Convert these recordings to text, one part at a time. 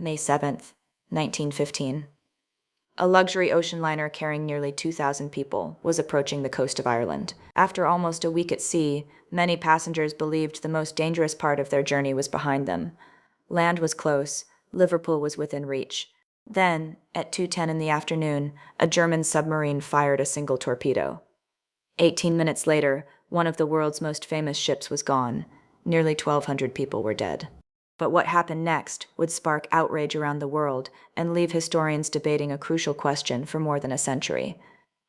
May 7, 1915. A luxury ocean liner carrying nearly 2,000 people was approaching the coast of Ireland. After almost a week at sea, many passengers believed the most dangerous part of their journey was behind them. Land was close, Liverpool was within reach. Then, at 2:10 in the afternoon, a German submarine fired a single torpedo. 18 minutes later, one of the world's most famous ships was gone. Nearly 1,200 people were dead. But what happened next would spark outrage around the world and leave historians debating a crucial question for more than a century.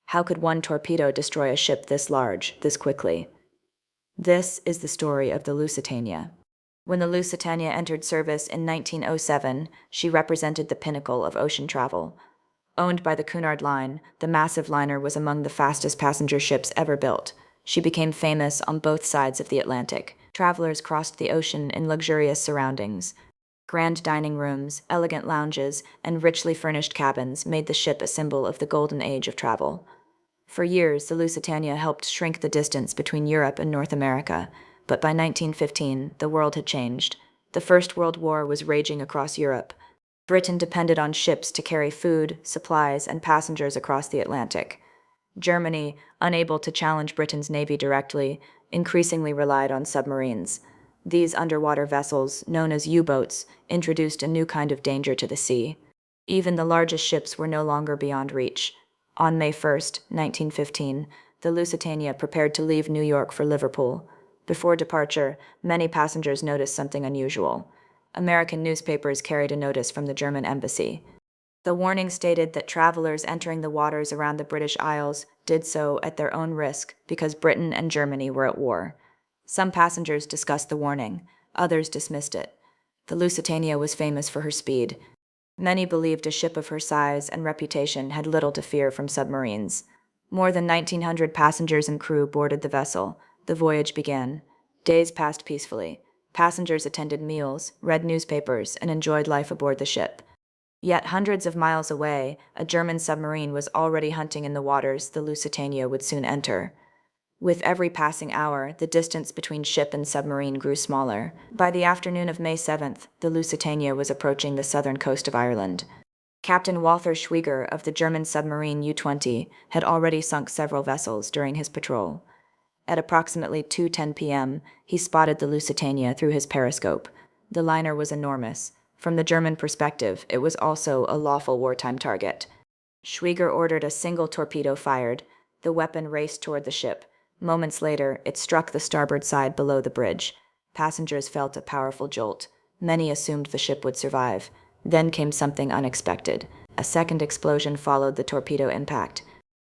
How could one torpedo destroy a ship this large, this quickly? This is the story of the Lusitania. When the Lusitania entered service in 1907, she represented the pinnacle of ocean travel. Owned by the Cunard Line, the massive liner was among the fastest passenger ships ever built. She became famous on both sides of the Atlantic. Travelers crossed the ocean in luxurious surroundings. Grand dining rooms, elegant lounges, and richly furnished cabins made the ship a symbol of the golden age of travel. For years, the Lusitania helped shrink the distance between Europe and North America, but by 1915, the world had changed. The First World War was raging across Europe. Britain depended on ships to carry food, supplies, and passengers across the Atlantic. Germany, unable to challenge Britain's navy directly, increasingly relied on submarines. These underwater vessels, known as U-boats, introduced a new kind of danger to the sea. Even the largest ships were no longer beyond reach. On May 1, 1915, the Lusitania prepared to leave New York for Liverpool. Before departure, many passengers noticed something unusual. American newspapers carried a notice from the German embassy. The warning stated that travelers entering the waters around the British Isles did so at their own risk because Britain and Germany were at war. Some passengers discussed the warning, others dismissed it. The Lusitania was famous for her speed. Many believed a ship of her size and reputation had little to fear from submarines. More than 1,900 passengers and crew boarded the vessel. The voyage began. Days passed peacefully. Passengers attended meals, read newspapers, and enjoyed life aboard the ship. Yet hundreds of miles away, a German submarine was already hunting in the waters the Lusitania would soon enter. With every passing hour, the distance between ship and submarine grew smaller. By the afternoon of May 7th, the Lusitania was approaching the southern coast of Ireland. Captain Walter Schwieger of the German submarine U-20 had already sunk several vessels during his patrol. At approximately 2:10 p.m., he spotted the Lusitania through his periscope. The liner was enormous. From the German perspective, it was also a lawful wartime target. Schwieger ordered a single torpedo fired. The weapon raced toward the ship. Moments later, it struck the starboard side below the bridge. Passengers felt a powerful jolt. Many assumed the ship would survive. Then came something unexpected. A second explosion followed the torpedo impact.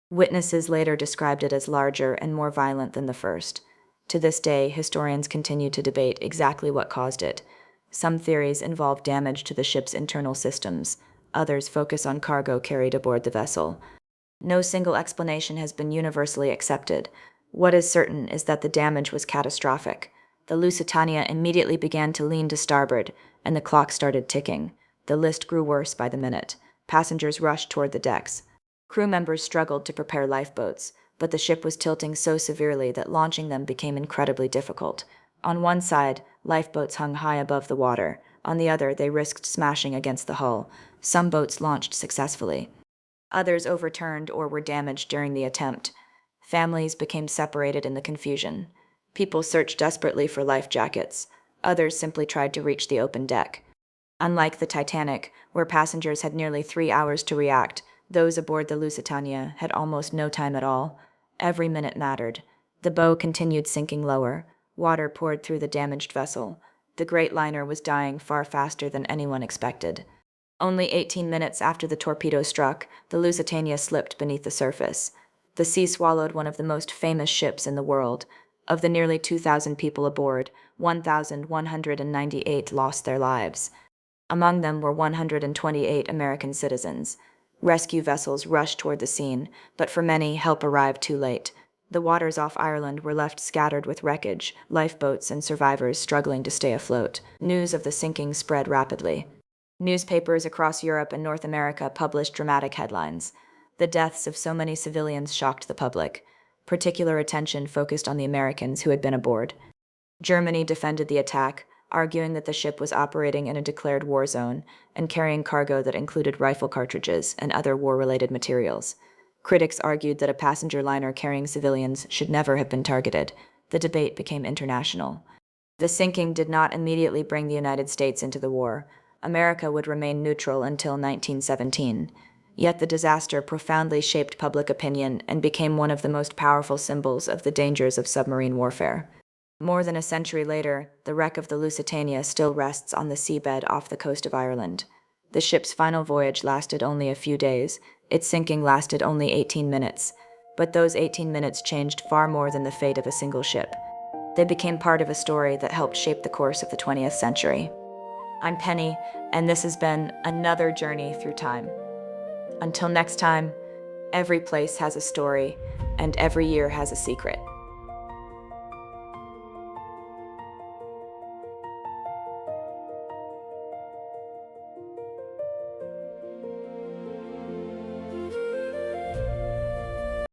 Witnesses later described it as larger and more violent than the first. To this day, historians continue to debate exactly what caused it. Some theories involve damage to the ship's internal systems. Others focus on cargo carried aboard the vessel. No single explanation has been universally accepted. What is certain is that the damage was catastrophic. The Lusitania immediately began to lean to starboard, and the clock started ticking. The list grew worse by the minute. Passengers rushed toward the decks. Crew members struggled to prepare lifeboats, but the ship was tilting so severely that launching them became incredibly difficult. On one side, lifeboats hung high above the water. On the other, they risked smashing against the hull. Some boats launched successfully. Others overturned or were damaged during the attempt. Families became separated in the confusion. People searched desperately for life jackets. Others simply tried to reach the open deck. Unlike the Titanic, where passengers had nearly 3 hours to react, those aboard the Lusitania had almost no time at all. Every minute mattered. The bow continued sinking lower. Water poured through the damaged vessel. The great liner was dying far faster than anyone expected. Only 18 minutes after the torpedo struck, the Lusitania slipped beneath the surface. The sea swallowed one of the most famous ships in the world. Of the nearly 2,000 people aboard, 1,198 lost their lives. Among them were 128 American citizens. Rescue vessels rushed toward the scene, but for many, help arrived too late. The waters off Ireland were left scattered with wreckage, lifeboats and survivors struggling to stay afloat. News of the sinking spread rapidly. Newspapers across Europe and North America published dramatic headlines. The deaths of so many civilians shocked the public. Particular attention focused on the Americans who had been aboard. Germany defended the attack. arguing that the ship was operating in a declared war zone and carrying cargo that included rifle cartridges and other war-related materials. Critics argued that a passenger liner carrying civilians should never have been targeted. The debate became international. The sinking did not immediately bring the United States into the war. America would remain neutral until 1917. Yet the disaster profoundly shaped public opinion and became one of the most powerful symbols of the dangers of submarine warfare. More than a century later, the wreck of the Lusitania still rests on the seabed off the coast of Ireland. The ship's final voyage lasted only a few days. Its sinking lasted only 18 minutes. But those 18 minutes changed far more than the fate of a single ship. They became part of a story that helped shape the course of the 20th century. I'm Penny, and this has been another journey through time. Until next time, every place has a story, and every year has a secret.